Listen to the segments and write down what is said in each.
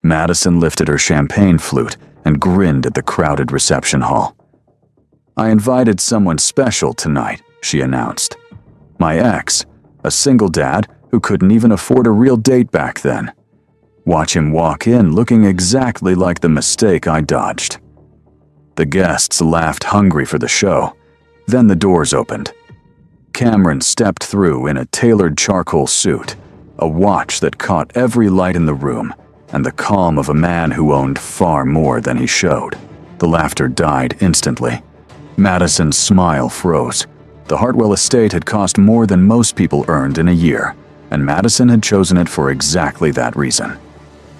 Madison lifted her champagne flute and grinned at the crowded reception hall. "I invited someone special tonight," she announced. "My ex, a single dad who couldn't even afford a real date back then. Watch him walk in looking exactly like the mistake I dodged." The guests laughed, hungry for the show. Then the doors opened. Cameron stepped through in a tailored charcoal suit, a watch that caught every light in the room, and the calm of a man who owned far more than he showed. The laughter died instantly. Madison's smile froze. The Hartwell estate had cost more than most people earned in a year, and Madison had chosen it for exactly that reason.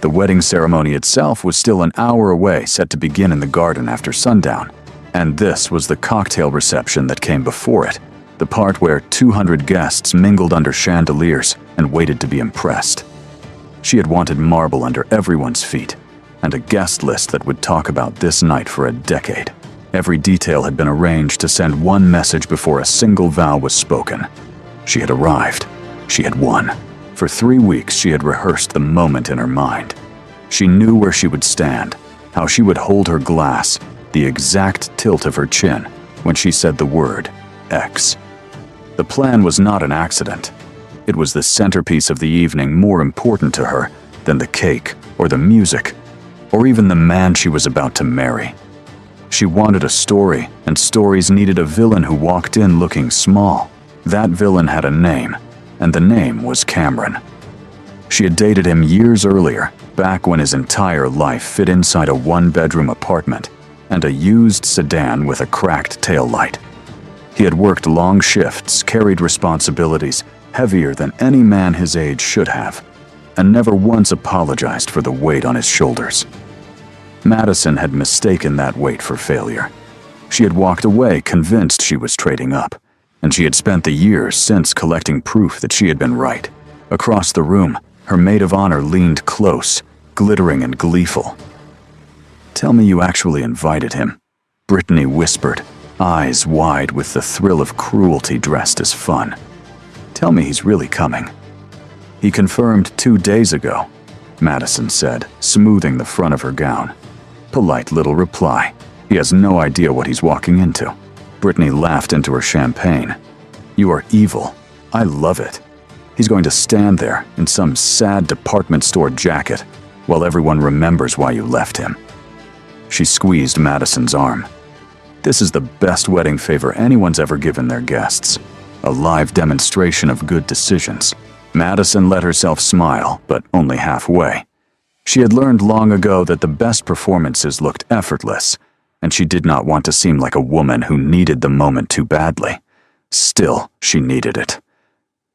The wedding ceremony itself was still an hour away, set to begin in the garden after sundown, and this was the cocktail reception that came before it, the part where 200 guests mingled under chandeliers and waited to be impressed. She had wanted marble under everyone's feet, and a guest list that would talk about this night for a decade. Every detail had been arranged to send one message before a single vow was spoken. She had arrived. She had won. For 3 weeks she had rehearsed the moment in her mind. She knew where she would stand, how she would hold her glass, the exact tilt of her chin when she said the word X. The plan was not an accident. It was the centerpiece of the evening, more important to her than the cake or the music or even the man she was about to marry. She wanted a story, and stories needed a villain who walked in looking small. That villain had a name, and the name was Cameron. She had dated him years earlier, back when his entire life fit inside a one-bedroom apartment and a used sedan with a cracked taillight. He had worked long shifts, carried responsibilities heavier than any man his age should have, and never once apologized for the weight on his shoulders. Madison had mistaken that weight for failure. She had walked away convinced she was trading up, and she had spent the years since collecting proof that she had been right. Across the room, her maid of honor leaned close, glittering and gleeful. "Tell me you actually invited him," Brittany whispered, eyes wide with the thrill of cruelty dressed as fun. "Tell me he's really coming." "He confirmed 2 days ago," Madison said, smoothing the front of her gown. Polite little reply. He has no idea what he's walking into. Brittany laughed into her champagne. "You are evil. I love it. He's going to stand there in some sad department store jacket while everyone remembers why you left him." She squeezed Madison's arm. "This is the best wedding favor anyone's ever given their guests. A live demonstration of good decisions." Madison let herself smile, but only halfway. She had learned long ago that the best performances looked effortless, and she did not want to seem like a woman who needed the moment too badly. Still, she needed it.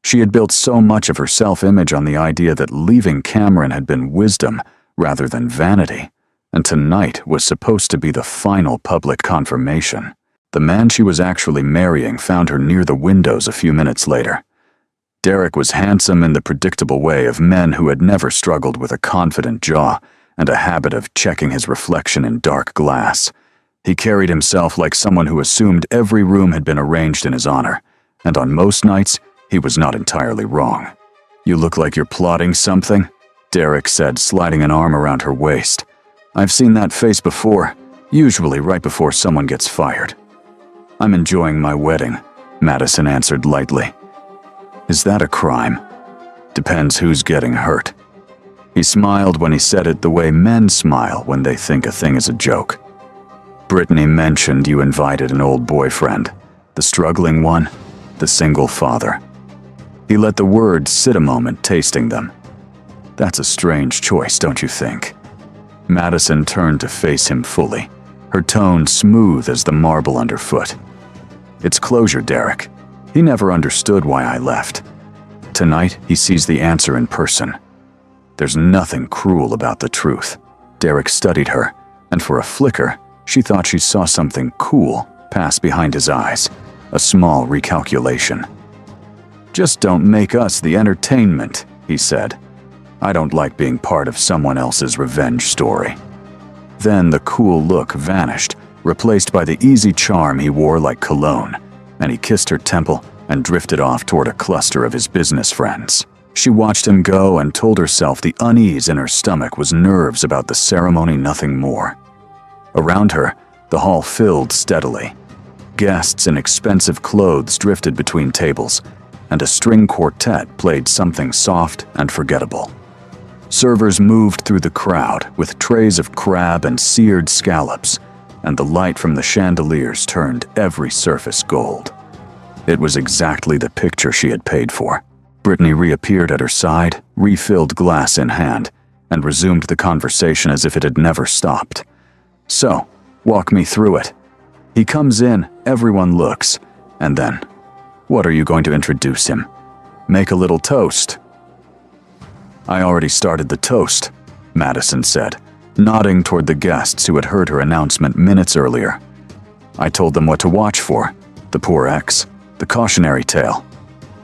She had built so much of her self-image on the idea that leaving Cameron had been wisdom rather than vanity, and tonight was supposed to be the final public confirmation. The man she was actually marrying found her near the windows a few minutes later. Derek was handsome in the predictable way of men who had never struggled with a confident jaw and a habit of checking his reflection in dark glass. He carried himself like someone who assumed every room had been arranged in his honor, and on most nights, he was not entirely wrong. "You look like you're plotting something," Derek said, sliding an arm around her waist. "I've seen that face before, usually right before someone gets fired." "I'm enjoying my wedding," Madison answered lightly. "Is that a crime?" "Depends who's getting hurt." He smiled when he said it the way men smile when they think a thing is a joke. "Brittany mentioned you invited an old boyfriend, the struggling one, the single father." He let the words sit a moment, tasting them. "That's a strange choice, don't you think?" Madison turned to face him fully, her tone smooth as the marble underfoot. "It's closure, Derek. He never understood why I left. Tonight, he sees the answer in person. There's nothing cruel about the truth." Derek studied her, and for a flicker, she thought she saw something cool pass behind his eyes, a small recalculation. "Just don't make us the entertainment," he said. "I don't like being part of someone else's revenge story." Then the cool look vanished, replaced by the easy charm he wore like cologne, and he kissed her temple and drifted off toward a cluster of his business friends. She watched him go and told herself the unease in her stomach was nerves about the ceremony, nothing more. Around her, the hall filled steadily. Guests in expensive clothes drifted between tables, and a string quartet played something soft and forgettable. Servers moved through the crowd with trays of crab and seared scallops, and the light from the chandeliers turned every surface gold. It was exactly the picture she had paid for. Brittany reappeared at her side, refilled glass in hand, and resumed the conversation as if it had never stopped. "So, walk me through it. He comes in, everyone looks, and then, what are you going to introduce him? Make a little toast." "I already started the toast," Madison said, nodding toward the guests who had heard her announcement minutes earlier. "I told them what to watch for, the poor ex, the cautionary tale.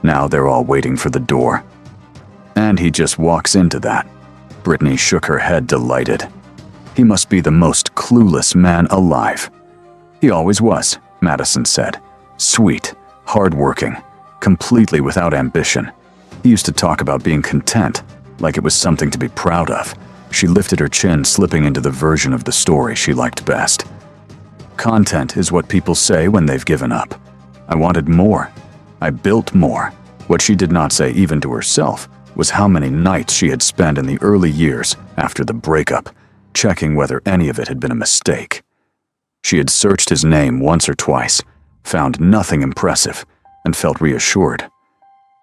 Now they're all waiting for the door. And he just walks into that." Brittany shook her head, delighted. "He must be the most clueless man alive." "He always was," Madison said. "Sweet, hardworking, completely without ambition. He used to talk about being content, like it was something to be proud of." She lifted her chin, slipping into the version of the story she liked best. "Content is what people say when they've given up. I wanted more. I built more." What she did not say even to herself was how many nights she had spent in the early years after the breakup, checking whether any of it had been a mistake. She had searched his name once or twice, found nothing impressive, and felt reassured.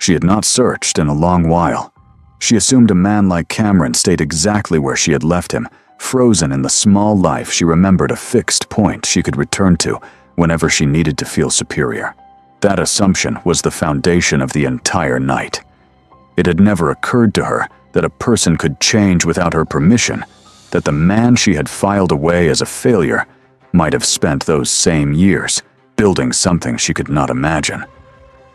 She had not searched in a long while. She assumed a man like Cameron stayed exactly where she had left him, frozen in the small life she remembered, a fixed point she could return to whenever she needed to feel superior. That assumption was the foundation of the entire night. It had never occurred to her that a person could change without her permission, that the man she had filed away as a failure might have spent those same years building something she could not imagine.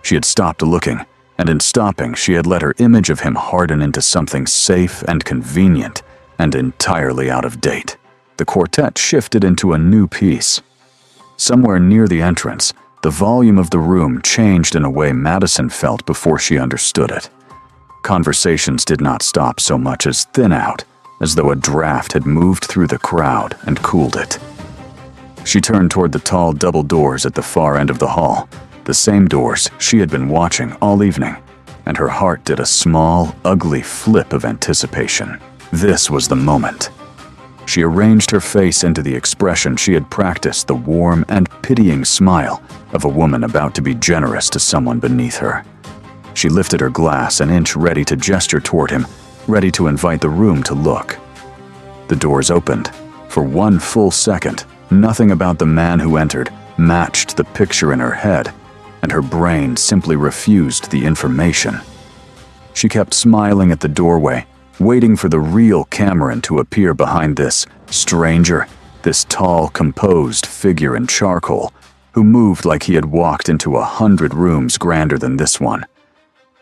She had stopped looking, and in stopping, she had let her image of him harden into something safe and convenient and entirely out of date. The quartet shifted into a new piece. Somewhere near the entrance, the volume of the room changed in a way Madison felt before she understood it. Conversations did not stop so much as thin out, as though a draft had moved through the crowd and cooled it. She turned toward the tall double doors at the far end of the hall, the same doors she had been watching all evening, and her heart did a small, ugly flip of anticipation. This was the moment. She arranged her face into the expression she had practiced, the warm and pitying smile of a woman about to be generous to someone beneath her. She lifted her glass an inch, ready to gesture toward him, ready to invite the room to look. The doors opened. For one full second, nothing about the man who entered matched the picture in her head, and her brain simply refused the information. She kept smiling at the doorway, waiting for the real Cameron to appear behind this stranger, this tall, composed figure in charcoal, who moved like he had walked into 100 rooms grander than this one.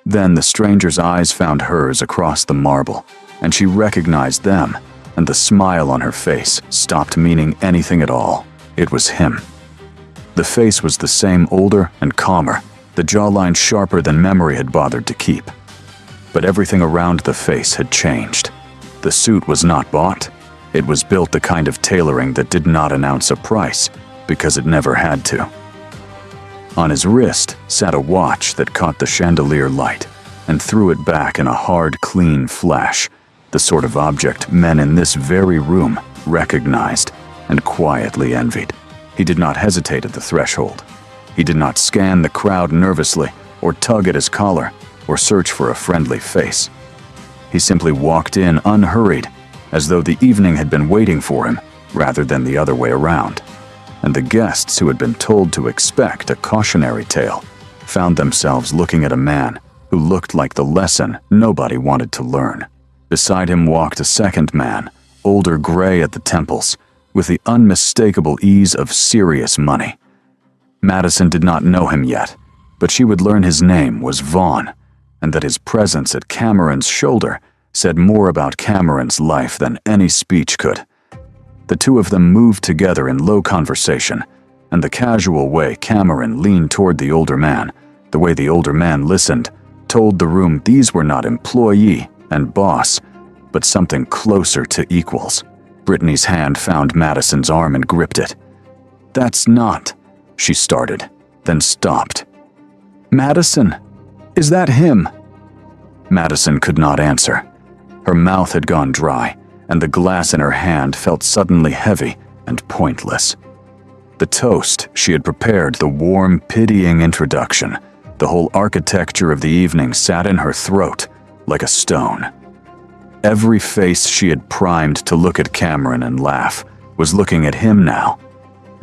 Then the stranger's eyes found hers across the marble, and she recognized them, and the smile on her face stopped meaning anything at all. It was him. The face was the same, older and calmer, the jawline sharper than memory had bothered to keep. But everything around the face had changed. The suit was not bought. It was built the kind of tailoring that did not announce a price, because it never had to. On his wrist sat a watch that caught the chandelier light and threw it back in a hard, clean flash, the sort of object men in this very room recognized and quietly envied. He did not hesitate at the threshold. He did not scan the crowd nervously or tug at his collar or search for a friendly face. He simply walked in unhurried, as though the evening had been waiting for him rather than the other way around. And the guests who had been told to expect a cautionary tale found themselves looking at a man who looked like the lesson nobody wanted to learn. Beside him walked a second man, older, gray at the temples, with the unmistakable ease of serious money. Madison did not know him yet, but she would learn his name was Vaughn, and that his presence at Cameron's shoulder said more about Cameron's life than any speech could. The two of them moved together in low conversation, and the casual way Cameron leaned toward the older man, the way the older man listened, told the room these were not employee and boss, but something closer to equals. Brittany's hand found Madison's arm and gripped it. "That's not," she started, then stopped. "Madison, is that him?" Madison could not answer. Her mouth had gone dry, and the glass in her hand felt suddenly heavy and pointless. The toast she had prepared, the warm, pitying introduction, the whole architecture of the evening sat in her throat like a stone. Every face she had primed to look at Cameron and laugh was looking at him now,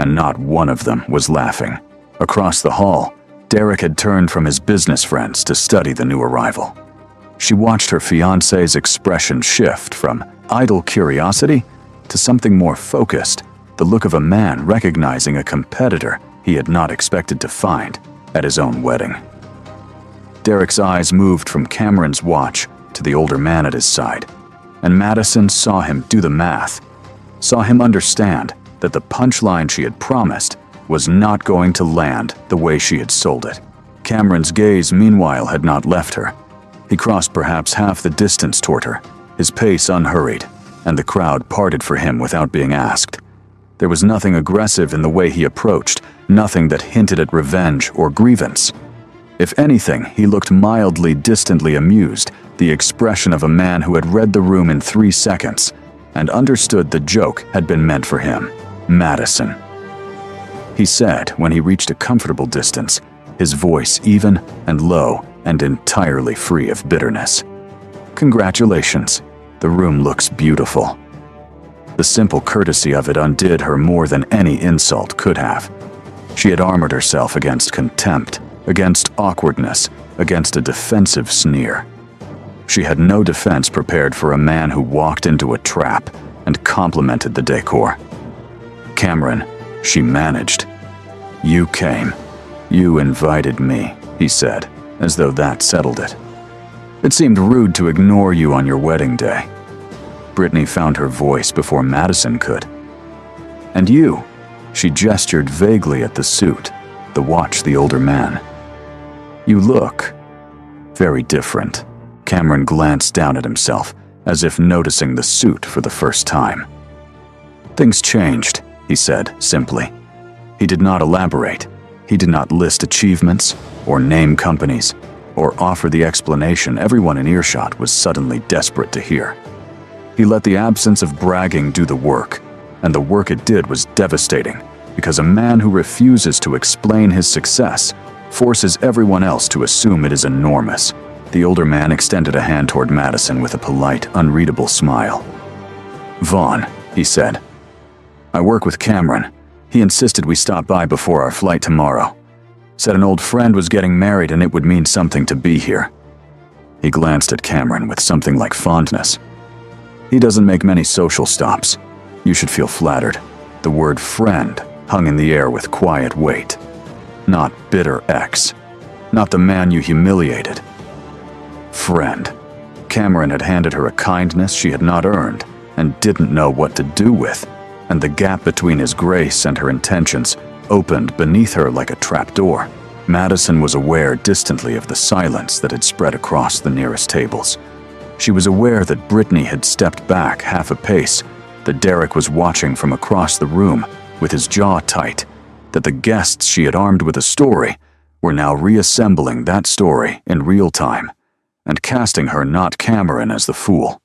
and not one of them was laughing. Across the hall, Derek had turned from his business friends to study the new arrival. She watched her fiancé's expression shift from idle curiosity to something more focused, the look of a man recognizing a competitor he had not expected to find at his own wedding. Derek's eyes moved from Cameron's watch to the older man at his side, and Madison saw him do the math, saw him understand that the punchline she had promised was not going to land the way she had sold it. Cameron's gaze, meanwhile, had not left her. He crossed perhaps half the distance toward her, his pace unhurried, and the crowd parted for him without being asked. There was nothing aggressive in the way he approached, nothing that hinted at revenge or grievance. If anything, he looked mildly, distantly amused, the expression of a man who had read the room in 3 seconds and understood the joke had been meant for him. "Madison," he said when he reached a comfortable distance, his voice even and low and entirely free of bitterness. "Congratulations. The room looks beautiful." The simple courtesy of it undid her more than any insult could have. She had armored herself against contempt, against awkwardness, against a defensive sneer. She had no defense prepared for a man who walked into a trap and complimented the decor. "Cameron," she managed. "You came. You invited me," he said, as though that settled it. "It seemed rude to ignore you on your wedding day." Brittany found her voice before Madison could. "And you?" She gestured vaguely at the suit, the watch, the older man. "You look very different." Cameron glanced down at himself, as if noticing the suit for the first time. "Things changed," he said simply. He did not elaborate. He did not list achievements, or name companies, or offer the explanation everyone in earshot was suddenly desperate to hear. He let the absence of bragging do the work, and the work it did was devastating, because a man who refuses to explain his success forces everyone else to assume it is enormous. The older man extended a hand toward Madison with a polite, unreadable smile. "Vaughn," he said. "I work with Cameron. He insisted we stop by before our flight tomorrow. Said an old friend was getting married and it would mean something to be here." He glanced at Cameron with something like fondness. "He doesn't make many social stops. You should feel flattered." The word friend hung in the air with quiet weight. Not bitter ex. Not the man you humiliated. Friend. Cameron had handed her a kindness she had not earned and didn't know what to do with, and the gap between his grace and her intentions opened beneath her like a trapdoor. Madison was aware distantly of the silence that had spread across the nearest tables. She was aware that Brittany had stepped back half a pace, that Derek was watching from across the room with his jaw tight, that the guests she had armed with a story were now reassembling that story in real time and casting her, not Cameron, as the fool.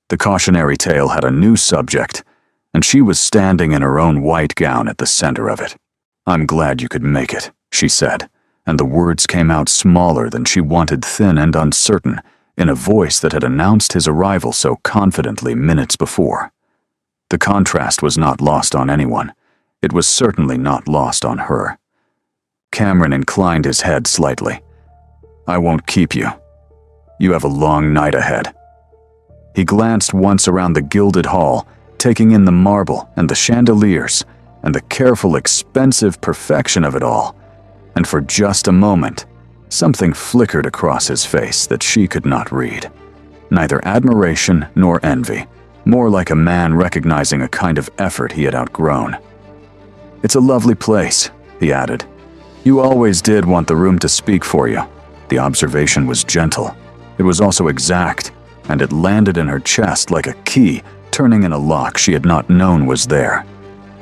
The cautionary tale had a new subject, and she was standing in her own white gown at the center of it. "I'm glad you could make it," she said, and the words came out smaller than she wanted, thin and uncertain, in a voice that had announced his arrival so confidently minutes before. The contrast was not lost on anyone. It was certainly not lost on her. Cameron inclined his head slightly. "I won't keep you. You have a long night ahead." He glanced once around the gilded hall, taking in the marble and the chandeliers and the careful, expensive perfection of it all, and for just a moment, something flickered across his face that she could not read. Neither admiration nor envy, more like a man recognizing a kind of effort he had outgrown. "It's a lovely place," he added. "You always did want the room to speak for you. The observation was gentle. It was also exact, and it landed in her chest like a key, turning in a lock she had not known was there.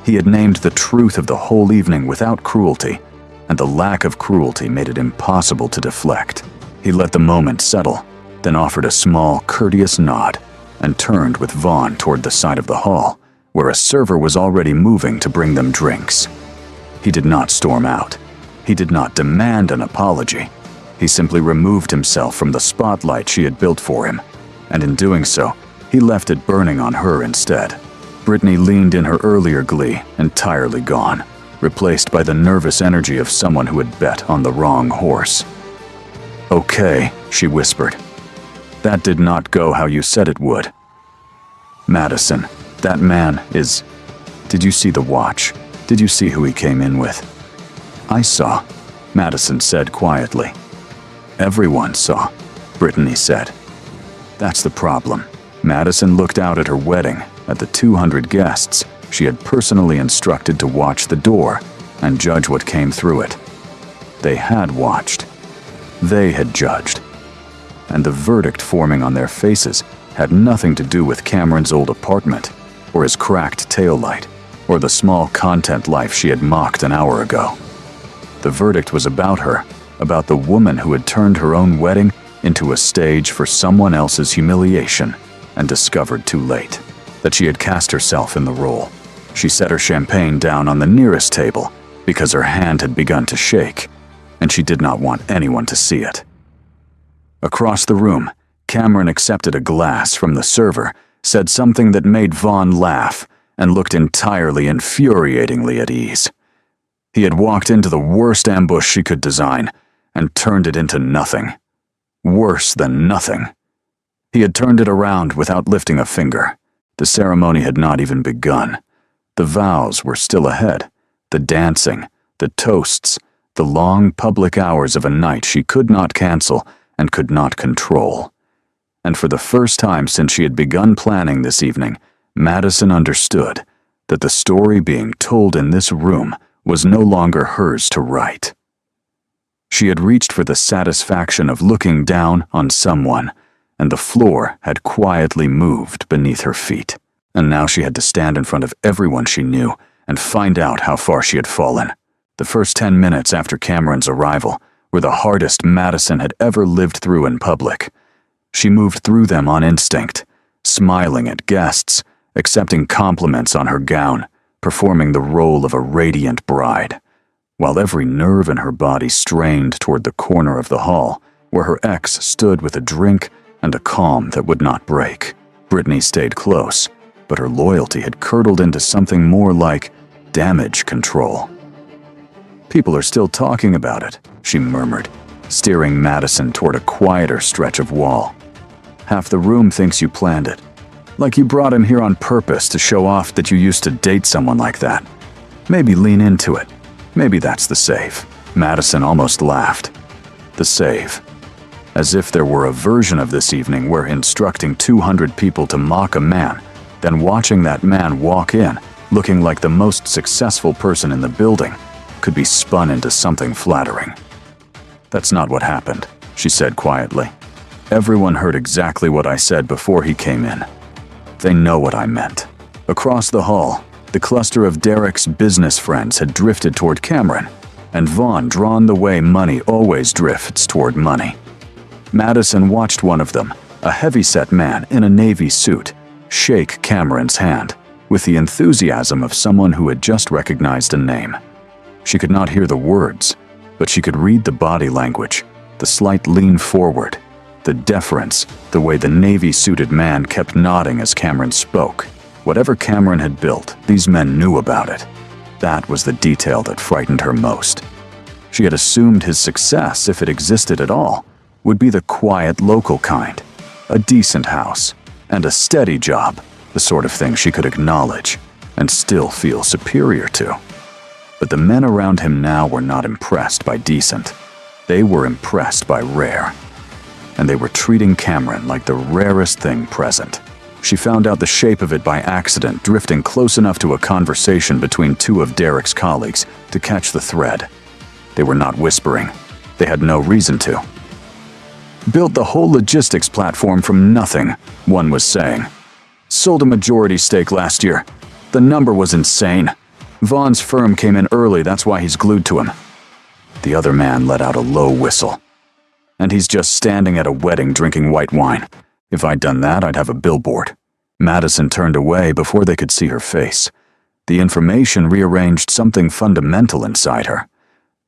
He had named the truth of the whole evening without cruelty, and the lack of cruelty made it impossible to deflect. He let the moment settle, then offered a small, courteous nod, and turned with Vaughn toward the side of the hall, where a server was already moving to bring them drinks. He did not storm out. He did not demand an apology. He simply removed himself from the spotlight she had built for him, and in doing so, he left it burning on her instead. Brittany leaned in her earlier glee, entirely gone, replaced by the nervous energy of someone who had bet on the wrong horse. "Okay," she whispered. "That did not go how you said it would. Madison, that man is... Did you see the watch? Did you see who he came in with?" "I saw," Madison said quietly. "Everyone saw," Brittany said. "That's the problem." Madison looked out at her wedding, at the 200 guests she had personally instructed to watch the door and judge what came through it. They had watched. They had judged. And the verdict forming on their faces had nothing to do with Cameron's old apartment, or his cracked taillight, or the small content life she had mocked an hour ago. The verdict was about her, about the woman who had turned her own wedding into a stage for someone else's humiliation, and discovered too late that she had cast herself in the role. She set her champagne down on the nearest table because her hand had begun to shake, and she did not want anyone to see it. Across the room, Cameron accepted a glass from the server, said something that made Vaughn laugh, and looked entirely infuriatingly at ease. He had walked into the worst ambush she could design, and turned it into nothing. Worse than nothing. He had turned it around without lifting a finger. The ceremony had not even begun. The vows were still ahead. The dancing, the toasts, the long public hours of a night she could not cancel and could not control. And for the first time since she had begun planning this evening, Madison understood that the story being told in this room was no longer hers to write. She had reached for the satisfaction of looking down on someone, and the floor had quietly moved beneath her feet. And now she had to stand in front of everyone she knew and find out how far she had fallen. The first 10 minutes after Cameron's arrival were the hardest Madison had ever lived through in public. She moved through them on instinct, smiling at guests, accepting compliments on her gown, performing the role of a radiant bride, while every nerve in her body strained toward the corner of the hall, where her ex stood with a drink and a calm that would not break. Brittany stayed close, but her loyalty had curdled into something more like damage control. "People are still talking about it," she murmured, steering Madison toward a quieter stretch of wall. "Half the room thinks you planned it. Like you brought him here on purpose to show off that you used to date someone like that. Maybe lean into it. Maybe that's the save." Madison almost laughed. The save. As if there were a version of this evening where instructing 200 people to mock a man, then watching that man walk in, looking like the most successful person in the building, could be spun into something flattering. "That's not what happened," she said quietly. "Everyone heard exactly what I said before he came in. They know what I meant." Across the hall, the cluster of Derek's business friends had drifted toward Cameron, and Vaughn drawn the way money always drifts toward money. Madison watched one of them, a heavy-set man in a navy suit, shake Cameron's hand, with the enthusiasm of someone who had just recognized a name. She could not hear the words, but she could read the body language, the slight lean forward, the deference, the way the navy-suited man kept nodding as Cameron spoke. Whatever Cameron had built, these men knew about it. That was the detail that frightened her most. She had assumed his success, if it existed at all, would be the quiet local kind, a decent house, and a steady job, the sort of thing she could acknowledge and still feel superior to. But the men around him now were not impressed by decent. They were impressed by rare. And they were treating Cameron like the rarest thing present. She found out the shape of it by accident, drifting close enough to a conversation between two of Derek's colleagues to catch the thread. They were not whispering. They had no reason to. Built the whole logistics platform from nothing, one was saying. Sold a majority stake last year. The number was insane. Vaughn's firm came in early, that's why he's glued to him. The other man let out a low whistle. And he's just standing at a wedding drinking white wine. If I'd done that, I'd have a billboard. Madison turned away before they could see her face. The information rearranged something fundamental inside her.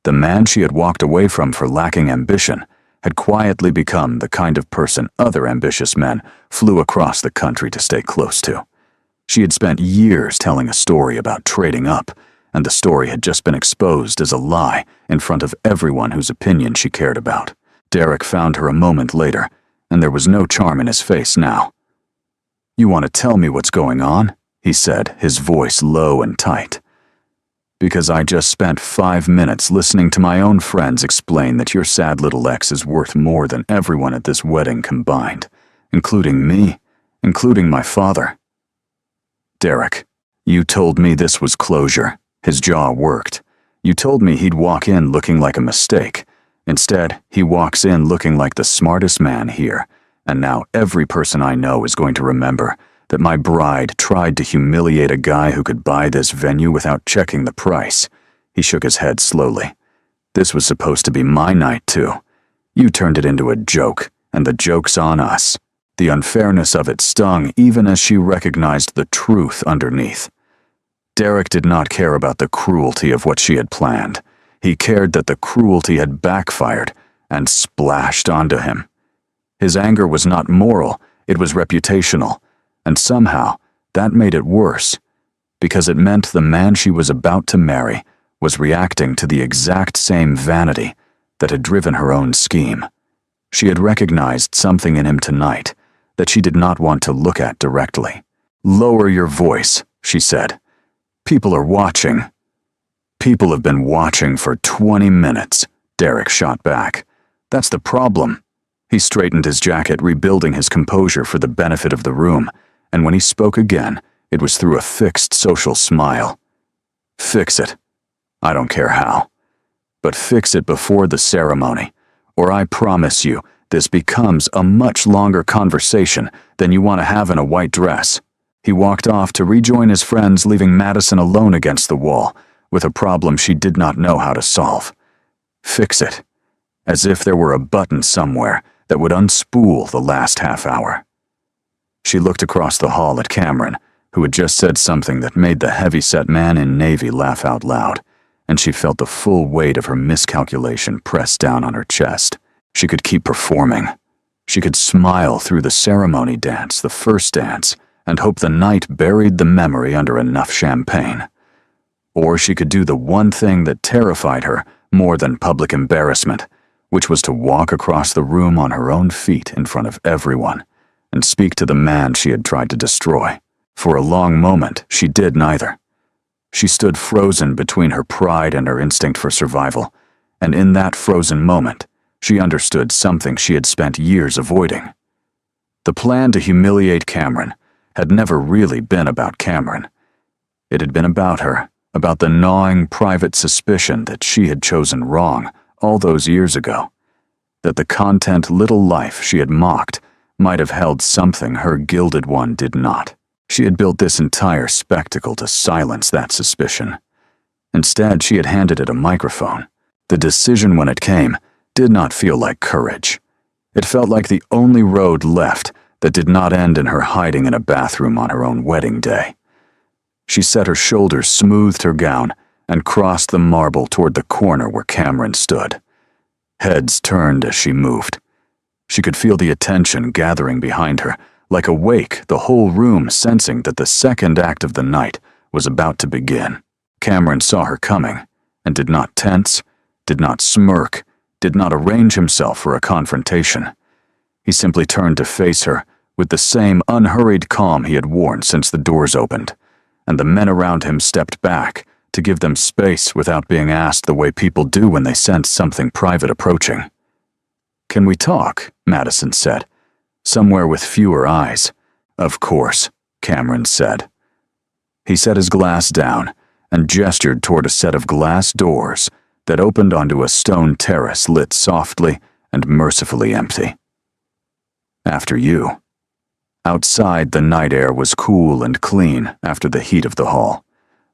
The man she had walked away from for lacking ambition had quietly become the kind of person other ambitious men flew across the country to stay close to. She had spent years telling a story about trading up, and the story had just been exposed as a lie in front of everyone whose opinion she cared about. Derek found her a moment later, and there was no charm in his face now. "You want to tell me what's going on?" he said, his voice low and tight. "Because I just spent 5 minutes listening to my own friends explain that your sad little ex is worth more than everyone at this wedding combined, including me, including my father." "Derek, you told me this was closure." His jaw worked. "You told me he'd walk in looking like a mistake. Instead, he walks in looking like the smartest man here, and now every person I know is going to remember that my bride tried to humiliate a guy who could buy this venue without checking the price." He shook his head slowly. "This was supposed to be my night, too. You turned it into a joke, and the joke's on us." The unfairness of it stung even as she recognized the truth underneath. Derek did not care about the cruelty of what she had planned. He cared that the cruelty had backfired and splashed onto him. His anger was not moral, it was reputational, and somehow that made it worse, because it meant the man she was about to marry was reacting to the exact same vanity that had driven her own scheme. She had recognized something in him tonight that she did not want to look at directly. "Lower your voice," she said. "People are watching." "People have been watching for 20 minutes, Derek shot back. "That's the problem." He straightened his jacket, rebuilding his composure for the benefit of the room, and when he spoke again, it was through a fixed social smile. "Fix it. I don't care how. But fix it before the ceremony, or I promise you this becomes a much longer conversation than you want to have in a white dress." He walked off to rejoin his friends, leaving Madison alone against the wall, with a problem she did not know how to solve. Fix it. As if there were a button somewhere that would unspool the last half hour. She looked across the hall at Cameron, who had just said something that made the heavy-set man in navy laugh out loud, and she felt the full weight of her miscalculation press down on her chest. She could keep performing. She could smile through the ceremony dance, the first dance, and hope the night buried the memory under enough champagne. Or she could do the one thing that terrified her more than public embarrassment, which was to walk across the room on her own feet in front of everyone and speak to the man she had tried to destroy. For a long moment, she did neither. She stood frozen between her pride and her instinct for survival, and in that frozen moment, she understood something she had spent years avoiding. The plan to humiliate Cameron had never really been about Cameron. It had been about her, about the gnawing private suspicion that she had chosen wrong all those years ago, that the content little life she had mocked might have held something her gilded one did not. She had built this entire spectacle to silence that suspicion. Instead, she had handed it a microphone. The decision when it came did not feel like courage. It felt like the only road left that did not end in her hiding in a bathroom on her own wedding day. She set her shoulders, smoothed her gown, and crossed the marble toward the corner where Cameron stood. Heads turned as she moved. She could feel the attention gathering behind her, like a wake, the whole room sensing that the second act of the night was about to begin. Cameron saw her coming, and did not tense, did not smirk, did not arrange himself for a confrontation. He simply turned to face her with the same unhurried calm he had worn since the doors opened, and the men around him stepped back to give them space without being asked the way people do when they sense something private approaching. "Can we talk?" Madison said, somewhere with fewer eyes. "Of course," Cameron said. He set his glass down and gestured toward a set of glass doors that opened onto a stone terrace lit softly and mercifully empty. After you. Outside, the night air was cool and clean after the heat of the hall.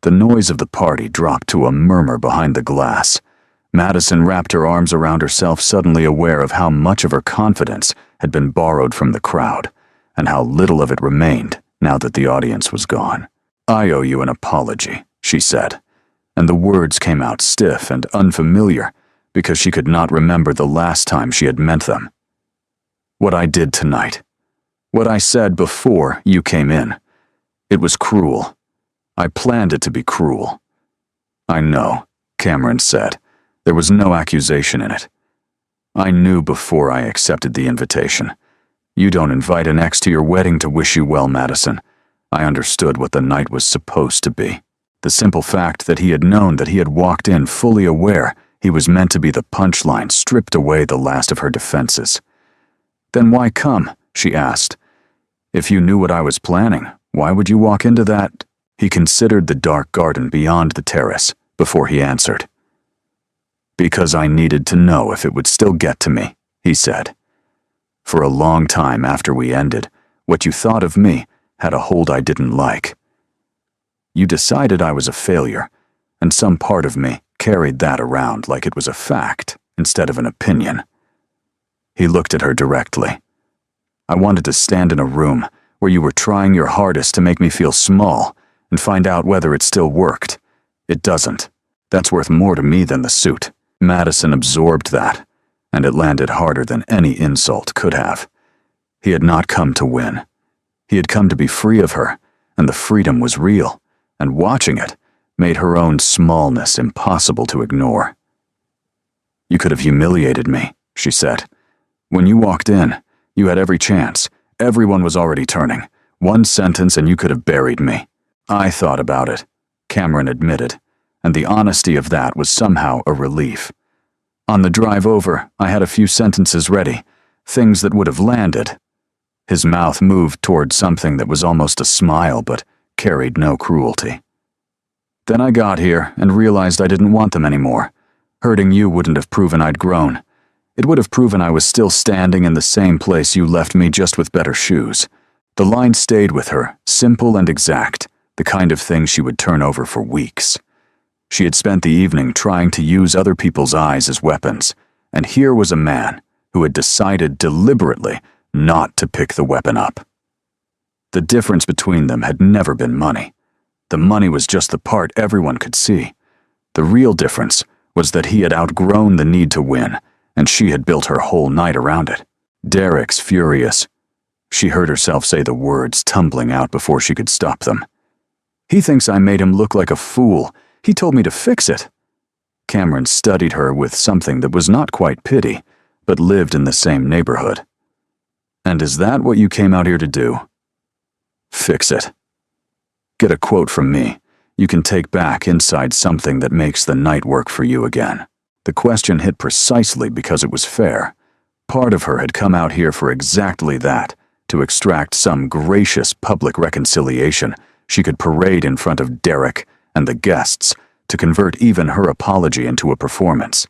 The noise of the party dropped to a murmur behind the glass. Madison wrapped her arms around herself, suddenly aware of how much of her confidence had been borrowed from the crowd, and how little of it remained now that the audience was gone. "I owe you an apology," she said, and the words came out stiff and unfamiliar because she could not remember the last time she had meant them. "What I did tonight. What I said before you came in. It was cruel. I planned it to be cruel." "I know," Cameron said. There was no accusation in it. "I knew before I accepted the invitation. You don't invite an ex to your wedding to wish you well, Madison. I understood what the night was supposed to be." The simple fact that he had known that he had walked in fully aware he was meant to be the punchline stripped away the last of her defenses. "Then why come?" she asked. "If you knew what I was planning, why would you walk into that?" He considered the dark garden beyond the terrace before he answered. "Because I needed to know if it would still get to me," he said. "For a long time after we ended, what you thought of me had a hold I didn't like. You decided I was a failure, and some part of me carried that around like it was a fact instead of an opinion." He looked at her directly. "I wanted to stand in a room where you were trying your hardest to make me feel small and find out whether it still worked. It doesn't. That's worth more to me than the suit." Madison absorbed that, and it landed harder than any insult could have. He had not come to win. He had come to be free of her, and the freedom was real, and watching it made her own smallness impossible to ignore. "You could have humiliated me," she said. "When you walked in, you had every chance. Everyone was already turning. One sentence and you could have buried me." "I thought about it," Cameron admitted, and the honesty of that was somehow a relief. "On the drive over, I had a few sentences ready, things that would have landed." His mouth moved toward something that was almost a smile but carried no cruelty. "Then I got here and realized I didn't want them anymore. Hurting you wouldn't have proven I'd grown. It would have proven I was still standing in the same place you left me, just with better shoes." The line stayed with her, simple and exact, the kind of thing she would turn over for weeks. She had spent the evening trying to use other people's eyes as weapons, and here was a man who had decided deliberately not to pick the weapon up. The difference between them had never been money. The money was just the part everyone could see. The real difference was that he had outgrown the need to win, and she had built her whole night around it. "Derek's furious." She heard herself say the words, tumbling out before she could stop them. "He thinks I made him look like a fool. He told me to fix it." Cameron studied her with something that was not quite pity, but lived in the same neighborhood. "And is that what you came out here to do?" "Fix it. Get a quote from me. You can take back inside something that makes the night work for you again." The question hit precisely because it was fair. Part of her had come out here for exactly that, to extract some gracious public reconciliation she could parade in front of Derek and the guests, to convert even her apology into a performance.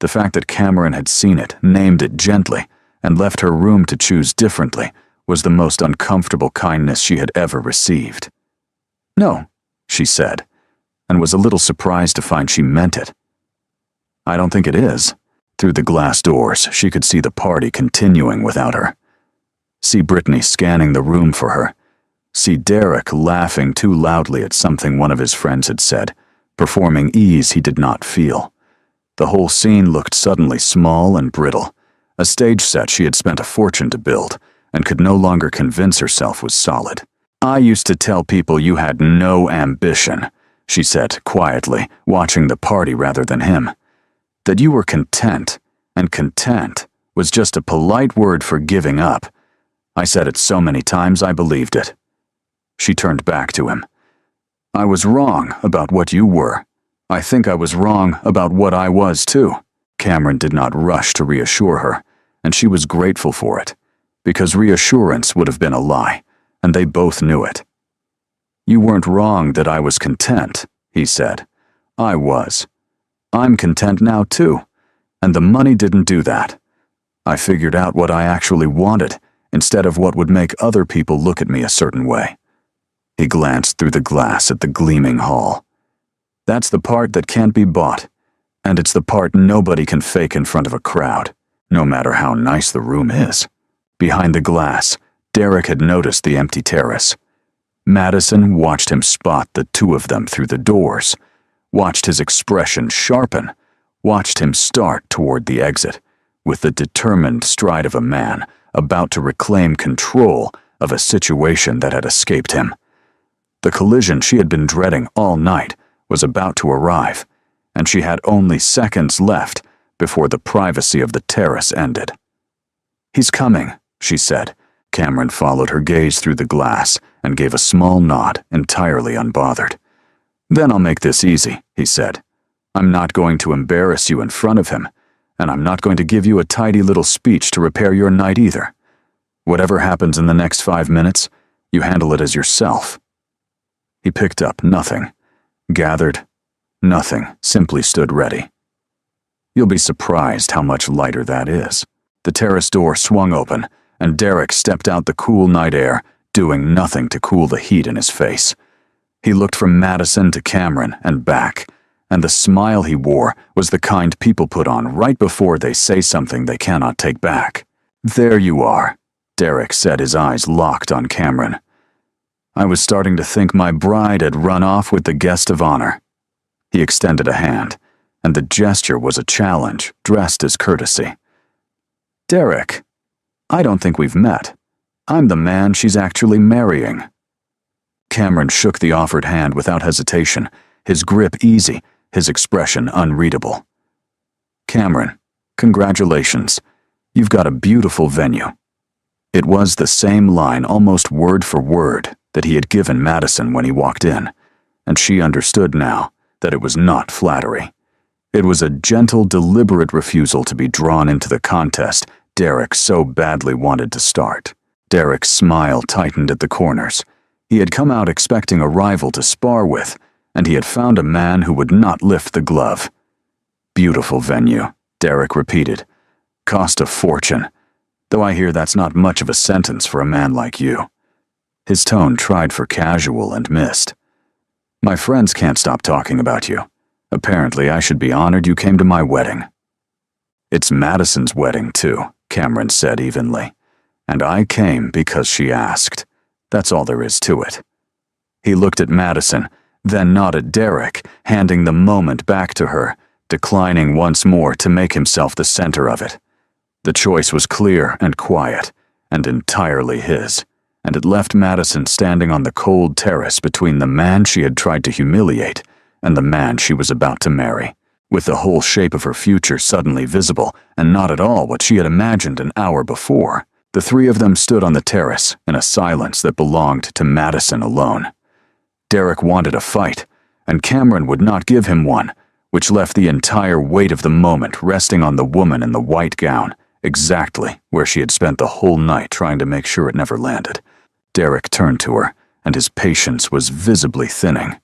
The fact that Cameron had seen it, named it gently, and left her room to choose differently was the most uncomfortable kindness she had ever received. "No," she said, and was a little surprised to find she meant it. "I don't think it is." Through the glass doors, she could see the party continuing without her. See Brittany scanning the room for her. See Derek laughing too loudly at something one of his friends had said, performing ease he did not feel. The whole scene looked suddenly small and brittle, a stage set she had spent a fortune to build, and could no longer convince herself was solid. "I used to tell people you had no ambition," she said quietly, watching the party rather than him. "That you were content, and content was just a polite word for giving up. I said it so many times I believed it." She turned back to him. "I was wrong about what you were. I think I was wrong about what I was too." Cameron did not rush to reassure her, and she was grateful for it, because reassurance would have been a lie, and they both knew it. "You weren't wrong that I was content," he said. "I was. I'm content now too, and the money didn't do that. I figured out what I actually wanted, instead of what would make other people look at me a certain way. He glanced through the glass at the gleaming hall. That's the part that can't be bought, and it's the part nobody can fake in front of a crowd, no matter how nice the room is. Behind the glass, Derek had noticed the empty terrace. Madison watched him spot the two of them through the doors, watched his expression sharpen, watched him start toward the exit, with the determined stride of a man about to reclaim control of a situation that had escaped him. The collision she had been dreading all night was about to arrive, and she had only seconds left before the privacy of the terrace ended. "He's coming," she said. Cameron followed her gaze through the glass and gave a small nod, entirely unbothered. "Then I'll make this easy," he said. "I'm not going to embarrass you in front of him, and I'm not going to give you a tidy little speech to repair your night either. Whatever happens in the next 5 minutes, you handle it as yourself." He picked up nothing, gathered nothing, simply stood ready. You'll be surprised how much lighter that is. The terrace door swung open, and Derek stepped out the cool night air, doing nothing to cool the heat in his face. He looked from Madison to Cameron and back, and the smile he wore was the kind people put on right before they say something they cannot take back. "There you are," Derek said, his eyes locked on Cameron. "I was starting to think my bride had run off with the guest of honor." He extended a hand, and the gesture was a challenge, dressed as courtesy. "Derek, I don't think we've met. I'm the man she's actually marrying." Cameron shook the offered hand without hesitation, his grip easy, his expression unreadable. "Cameron, congratulations. You've got a beautiful venue." It was the same line, almost word for word, that he had given Madison when he walked in, and she understood now that it was not flattery. It was a gentle, deliberate refusal to be drawn into the contest Derek so badly wanted to start. Derek's smile tightened at the corners. He had come out expecting a rival to spar with, and he had found a man who would not lift the glove. "Beautiful venue," Derek repeated. "Cost a fortune, though I hear that's not much of a sentence for a man like you." His tone tried for casual and missed. "My friends can't stop talking about you. Apparently, I should be honored you came to my wedding." "It's Madison's wedding, too," Cameron said evenly. "And I came because she asked. That's all there is to it." He looked at Madison, then nodded at Derek, handing the moment back to her, declining once more to make himself the center of it. The choice was clear and quiet, and entirely his, and it left Madison standing on the cold terrace between the man she had tried to humiliate and the man she was about to marry, with the whole shape of her future suddenly visible and not at all what she had imagined an hour before. The three of them stood on the terrace in a silence that belonged to Madison alone. Derek wanted a fight, and Cameron would not give him one, which left the entire weight of the moment resting on the woman in the white gown, exactly where she had spent the whole night trying to make sure it never landed. Derek turned to her, and his patience was visibly thinning.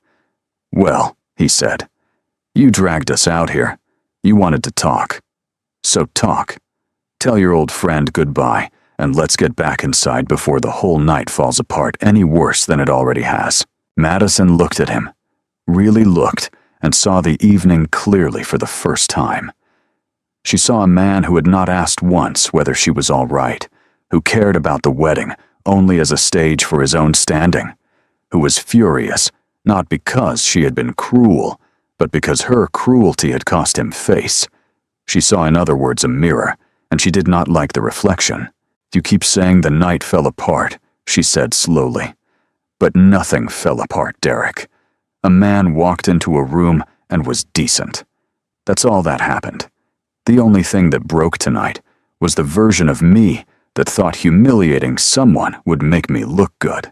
"Well," he said, "you dragged us out here. You wanted to talk. So talk. Tell your old friend goodbye, and let's get back inside before the whole night falls apart any worse than it already has." Madison looked at him, really looked, and saw the evening clearly for the first time. She saw a man who had not asked once whether she was all right, who cared about the wedding only as a stage for his own standing, who was furious, not because she had been cruel, but because her cruelty had cost him face. She saw, in other words, a mirror, and she did not like the reflection. "You keep saying the night fell apart," she said slowly. "But nothing fell apart, Derek. A man walked into a room and was decent. That's all that happened. The only thing that broke tonight was the version of me that thought humiliating someone would make me look good."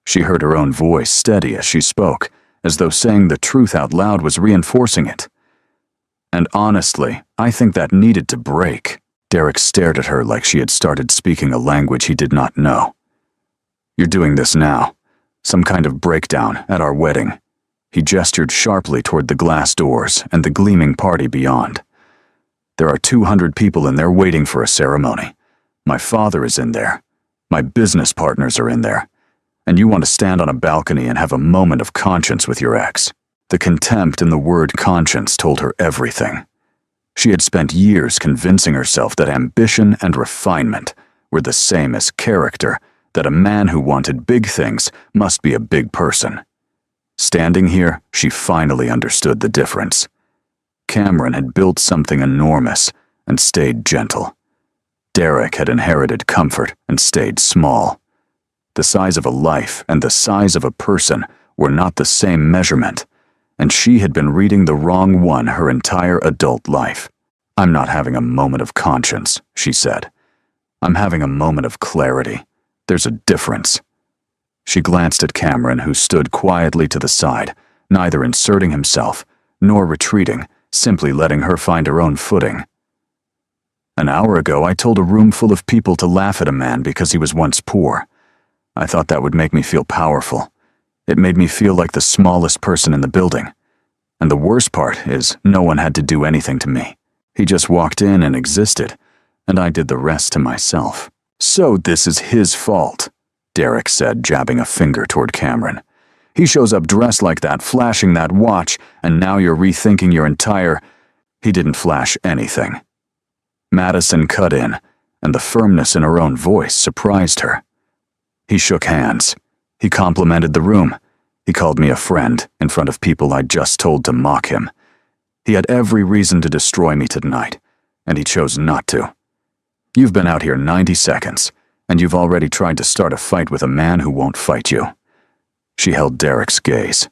She heard her own voice steady as she spoke, as though saying the truth out loud was reinforcing it. "And honestly, I think that needed to break." Derek stared at her like she had started speaking a language he did not know. "You're doing this now. Some kind of breakdown at our wedding." He gestured sharply toward the glass doors and the gleaming party beyond. "There are 200 people in there waiting for a ceremony. My father is in there. My business partners are in there. And you want to stand on a balcony and have a moment of conscience with your ex. The contempt in the word conscience told her everything. She had spent years convincing herself that ambition and refinement were the same as character, that a man who wanted big things must be a big person. Standing here, she finally understood the difference. Cameron had built something enormous and stayed gentle. Derek had inherited comfort and stayed small. The size of a life and the size of a person were not the same measurement, and she had been reading the wrong one her entire adult life. "I'm not having a moment of conscience," she said. "I'm having a moment of clarity. There's a difference." She glanced at Cameron, who stood quietly to the side, neither inserting himself nor retreating, simply letting her find her own footing. "An hour ago, I told a room full of people to laugh at a man because he was once poor. I thought that would make me feel powerful. It made me feel like the smallest person in the building. And the worst part is no one had to do anything to me. He just walked in and existed, and I did the rest to myself." "So this is his fault," Derek said, jabbing a finger toward Cameron. "He shows up dressed like that, flashing that watch, and now you're rethinking your entire—" "He didn't flash anything." Madison cut in, and the firmness in her own voice surprised her. "He shook hands. He complimented the room. He called me a friend in front of people I'd just told to mock him. He had every reason to destroy me tonight, and he chose not to. You've been out here 90 seconds, and you've already tried to start a fight with a man who won't fight you." She held Derek's gaze.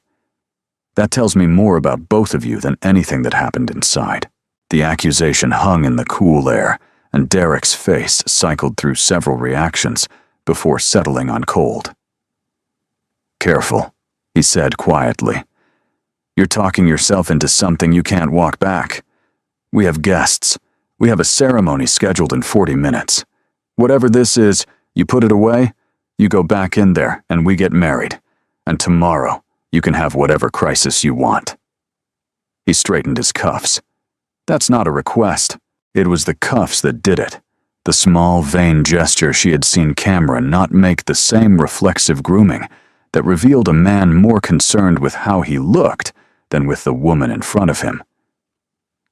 "That tells me more about both of you than anything that happened inside." The accusation hung in the cool air, and Derek's face cycled through several reactions before settling on cold. "Careful," he said quietly. "You're talking yourself into something you can't walk back. We have guests. We have a ceremony scheduled in 40 minutes. Whatever this is, you put it away, you go back in there, and we get married. And tomorrow, you can have whatever crisis you want." He straightened his cuffs. That's not a request. It was the cuffs that did it. The small, vain gesture she had seen Cameron not make the same reflexive grooming that revealed a man more concerned with how he looked than with the woman in front of him.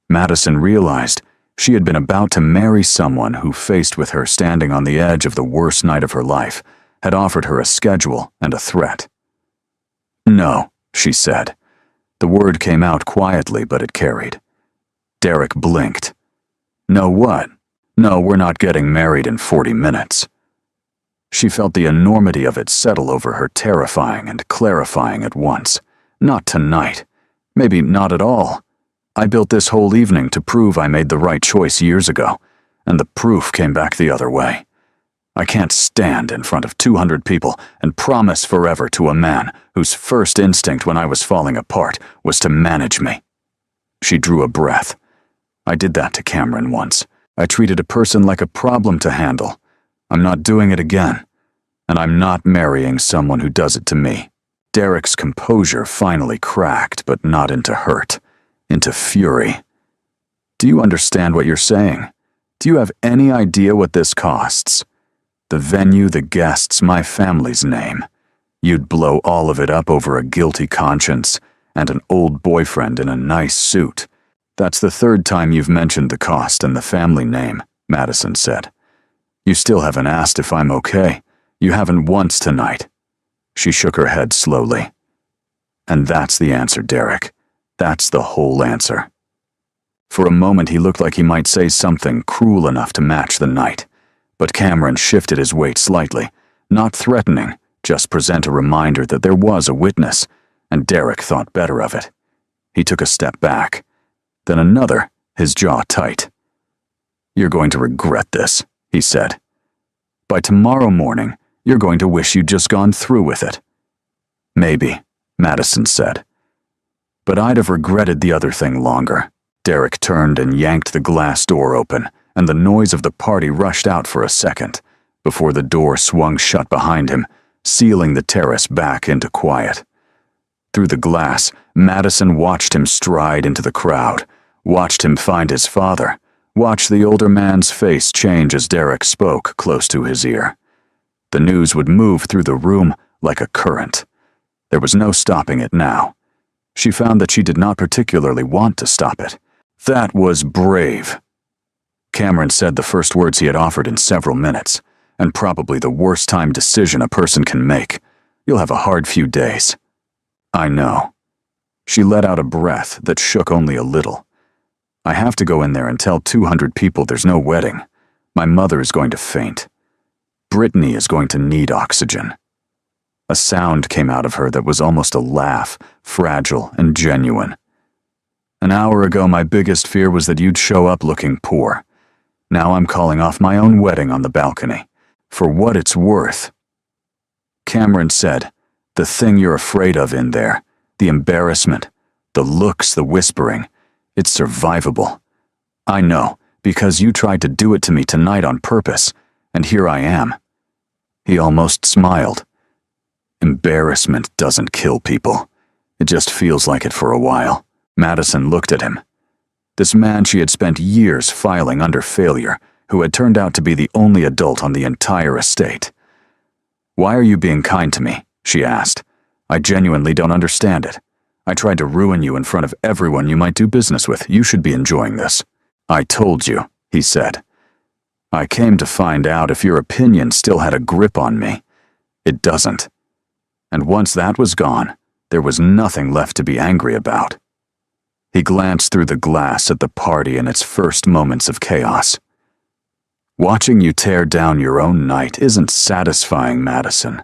Madison realized she had been about to marry someone who, faced with her standing on the edge of the worst night of her life, had offered her a schedule and a threat. "No," she said. The word came out quietly, but it carried. Derek blinked. "No what? No, we're not getting married in 40 minutes. She felt the enormity of it settle over her, terrifying and clarifying at once. "Not tonight. Maybe not at all. I built this whole evening to prove I made the right choice years ago, and the proof came back the other way. I can't stand in front of 200 people and promise forever to a man whose first instinct when I was falling apart was to manage me." She drew a breath. "I did that to Cameron once. I treated a person like a problem to handle. I'm not doing it again. And I'm not marrying someone who does it to me." Derek's composure finally cracked, but not into hurt, into fury. "Do you understand what you're saying? Do you have any idea what this costs? The venue, the guests, my family's name. You'd blow all of it up over a guilty conscience and an old boyfriend in a nice suit. That's the third time you've mentioned the cost and the family name," Madison said. "You still haven't asked if I'm okay. You haven't once tonight." She shook her head slowly. "And that's the answer, Derek. That's the whole answer." For a moment he looked like he might say something cruel enough to match the night, but Cameron shifted his weight slightly, not threatening, just present a reminder that there was a witness, and Derek thought better of it. He took a step back, then another, his jaw tight. "You're going to regret this," he said. "By tomorrow morning, you're going to wish you'd just gone through with it." "Maybe," Madison said. "But I'd have regretted the other thing longer." Derek turned and yanked the glass door open, and the noise of the party rushed out for a second, before the door swung shut behind him, sealing the terrace back into quiet. Through the glass, Madison watched him stride into the crowd, watched him find his father, Watch the older man's face change as Derek spoke close to his ear. The news would move through the room like a current. There was no stopping it now. She found that she did not particularly want to stop it. That was brave. Cameron said the first words he had offered in several minutes, and probably the worst timed decision a person can make. You'll have a hard few days. I know. She let out a breath that shook only a little. I have to go in there and tell 200 people there's no wedding. My mother is going to faint. Brittany is going to need oxygen. A sound came out of her that was almost a laugh, fragile and genuine. An hour ago, my biggest fear was that you'd show up looking poor. Now I'm calling off my own wedding on the balcony. For what it's worth. Cameron said, the thing you're afraid of in there, the embarrassment, the looks, the whispering, it's survivable. I know, because you tried to do it to me tonight on purpose, and here I am. He almost smiled. Embarrassment doesn't kill people. It just feels like it for a while. Madison looked at him. This man she had spent years filing under failure, who had turned out to be the only adult on the entire estate. Why are you being kind to me? She asked. I genuinely don't understand it. I tried to ruin you in front of everyone you might do business with. You should be enjoying this. I told you, he said. I came to find out if your opinion still had a grip on me. It doesn't. And once that was gone, there was nothing left to be angry about. He glanced through the glass at the party in its first moments of chaos. Watching you tear down your own night isn't satisfying, Madison.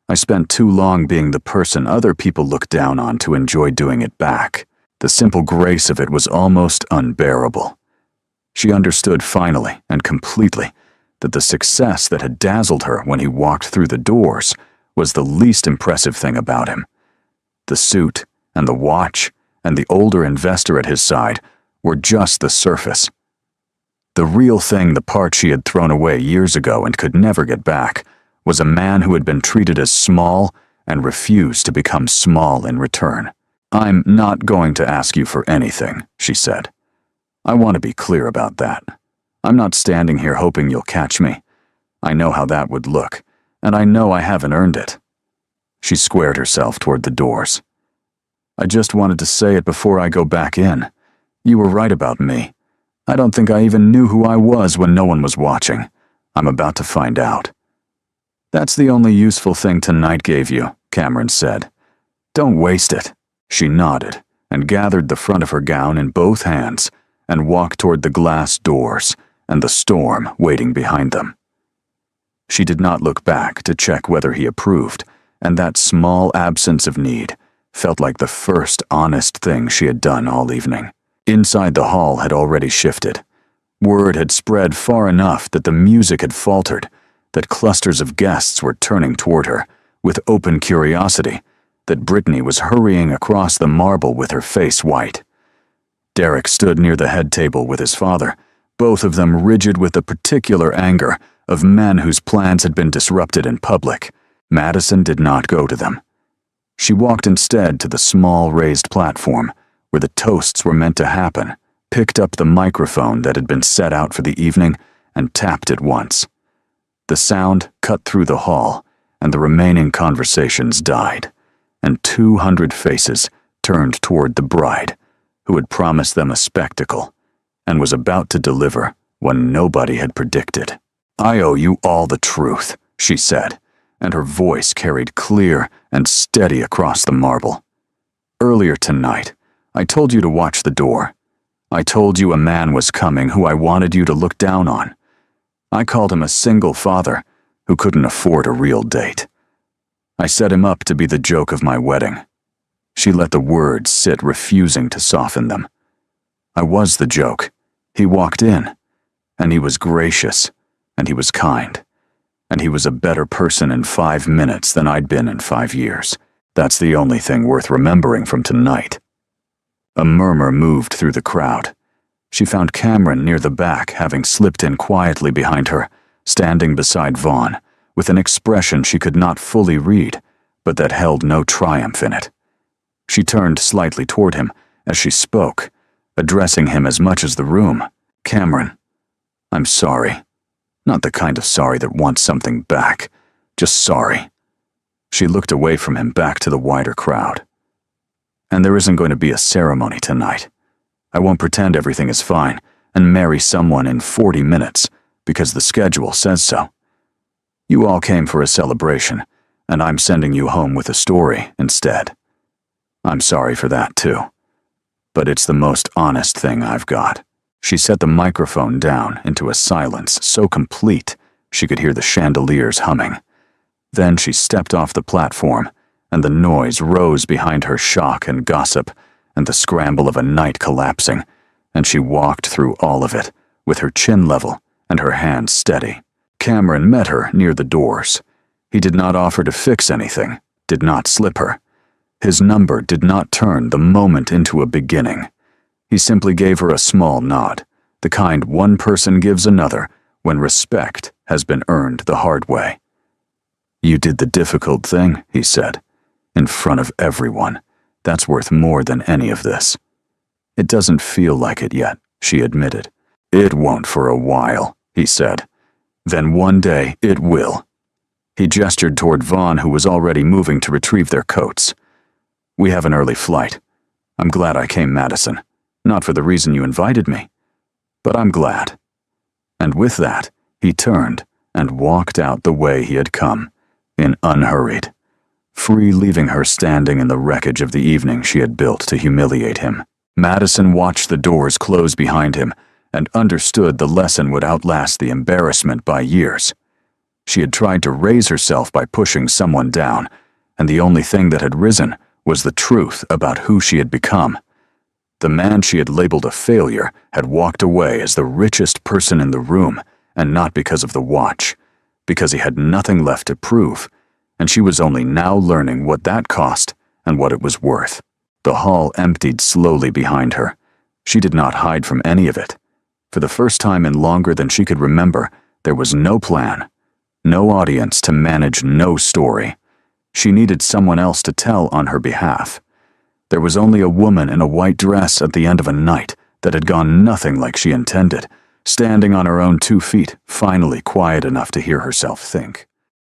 I spent too long being the person other people look down on to enjoy doing it back. The simple grace of it was almost unbearable. She understood finally and completely that the success that had dazzled her when he walked through the doors was the least impressive thing about him. The suit and the watch and the older investor at his side were just the surface. The real thing, the part she had thrown away years ago and could never get back, was a man who had been treated as small and refused to become small in return. I'm not going to ask you for anything, she said. I want to be clear about that. I'm not standing here hoping you'll catch me. I know how that would look, and I know I haven't earned it. She squared herself toward the doors. I just wanted to say it before I go back in. You were right about me. I don't think I even knew who I was when no one was watching. I'm about to find out. That's the only useful thing tonight gave you, Cameron said. Don't waste it. She nodded and gathered the front of her gown in both hands and walked toward the glass doors and the storm waiting behind them. She did not look back to check whether he approved, and that small absence of need felt like the first honest thing she had done all evening. Inside the hall had already shifted. Word had spread far enough that the music had faltered, that clusters of guests were turning toward her, with open curiosity, that Brittany was hurrying across the marble with her face white. Derek stood near the head table with his father, both of them rigid with the particular anger of men whose plans had been disrupted in public. Madison did not go to them. She walked instead to the small raised platform, where the toasts were meant to happen, picked up the microphone that had been set out for the evening, and tapped it once. The sound cut through the hall, and the remaining conversations died, and 200 faces turned toward the bride, who had promised them a spectacle, and was about to deliver what nobody had predicted. I owe you all the truth, she said, and her voice carried clear and steady across the marble. Earlier tonight, I told you to watch the door. I told you a man was coming who I wanted you to look down on. I called him a single father who couldn't afford a real date. I set him up to be the joke of my wedding. She let the words sit, refusing to soften them. I was the joke. He walked in, and he was gracious, and he was kind, and he was a better person in 5 minutes than I'd been in 5 years. That's the only thing worth remembering from tonight. A murmur moved through the crowd. She found Cameron near the back, having slipped in quietly behind her, standing beside Vaughn, with an expression she could not fully read, but that held no triumph in it. She turned slightly toward him as she spoke, addressing him as much as the room. Cameron, I'm sorry. Not the kind of sorry that wants something back. Just sorry. She looked away from him back to the wider crowd. And there isn't going to be a ceremony tonight. I won't pretend everything is fine and marry someone in 40 minutes because the schedule says so. You all came for a celebration, and I'm sending you home with a story instead. I'm sorry for that too. But it's the most honest thing I've got. She set the microphone down into a silence so complete she could hear the chandeliers humming. Then she stepped off the platform, and the noise rose behind her shock and gossip and the scramble of a night collapsing, and she walked through all of it with her chin level and her hands steady. Cameron met her near the doors. He did not offer to fix anything, did not slip her. His number did not turn the moment into a beginning. He simply gave her a small nod, the kind one person gives another when respect has been earned the hard way. You did the difficult thing, he said, in front of everyone. That's worth more than any of this. It doesn't feel like it yet, she admitted. It won't for a while, he said. Then one day it will. He gestured toward Vaughn, who was already moving to retrieve their coats. We have an early flight. I'm glad I came, Madison. Not for the reason you invited me, but I'm glad. And with that, he turned and walked out the way he had come, unhurried, free, leaving her standing in the wreckage of the evening she had built to humiliate him. Madison watched the doors close behind him and understood the lesson would outlast the embarrassment by years. She had tried to raise herself by pushing someone down, and the only thing that had risen was the truth about who she had become. The man she had labeled a failure had walked away as the richest person in the room, and not because of the watch, because he had nothing left to prove, and she was only now learning what that cost and what it was worth. The hall emptied slowly behind her. She did not hide from any of it. For the first time in longer than she could remember, there was no plan, no audience to manage, no story. She needed someone else to tell on her behalf. There was only a woman in a white dress at the end of a night that had gone nothing like she intended, standing on her own 2 feet, finally quiet enough to hear herself think.